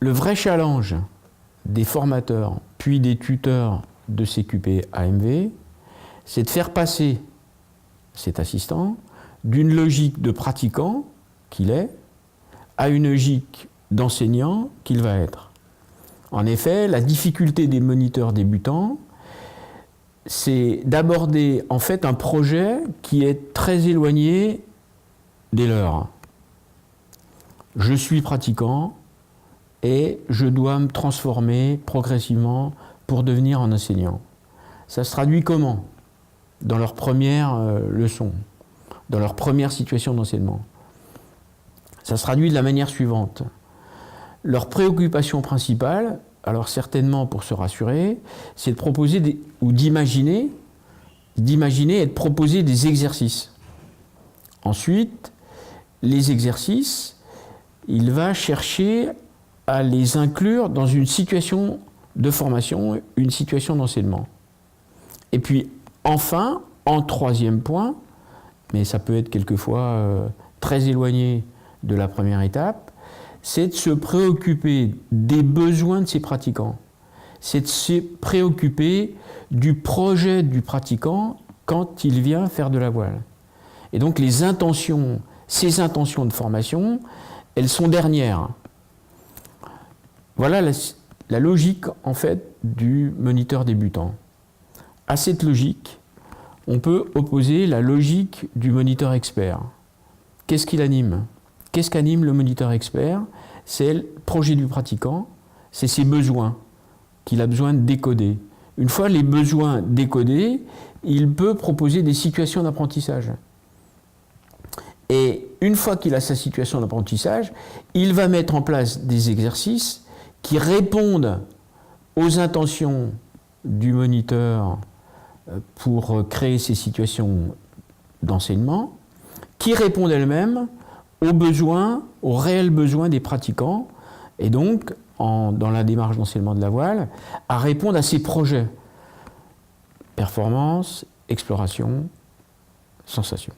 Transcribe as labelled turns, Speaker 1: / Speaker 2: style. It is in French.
Speaker 1: le vrai challenge des formateurs, puis des tuteurs de CQP AMV, c'est de faire passer cet assistant d'une logique de pratiquant qu'il est à une logique d'enseignant qu'il va être. En effet, la difficulté des moniteurs débutants, c'est d'aborder en fait un projet qui est très éloigné des leurs. Je suis pratiquant et je dois me transformer progressivement pour devenir un enseignant. Ça se traduit comment? Dans leur première leçon, dans leur première situation d'enseignement. Ça se traduit de la manière suivante. Leur préoccupation principale, alors certainement pour se rassurer, c'est de proposer ou d'imaginer et de proposer des exercices. Ensuite, les exercices, il va chercher à les inclure dans une situation de formation, une situation d'enseignement. Et puis enfin, en troisième point, mais ça peut être quelquefois très éloigné de la première étape, c'est de se préoccuper des besoins de ses pratiquants. C'est de se préoccuper du projet du pratiquant quand il vient faire de la voile. Et donc ces intentions de formation, elles sont dernières. Voilà la logique en fait du moniteur débutant. À cette logique, on peut opposer la logique du moniteur expert. Qu'est-ce qu'il anime? Qu'est-ce qu'anime le moniteur expert? C'est le projet du pratiquant, c'est ses besoins qu'il a besoin de décoder. Une fois les besoins décodés, il peut proposer des situations d'apprentissage. Et une fois qu'il a sa situation d'apprentissage, il va mettre en place des exercices qui répondent aux intentions du moniteur pour créer ces situations d'enseignement, qui répondent elles-mêmes aux besoins, aux réels besoins des pratiquants, et donc, dans la démarche d'enseignement de la voile, à répondre à ces projets. Performance, exploration, sensation.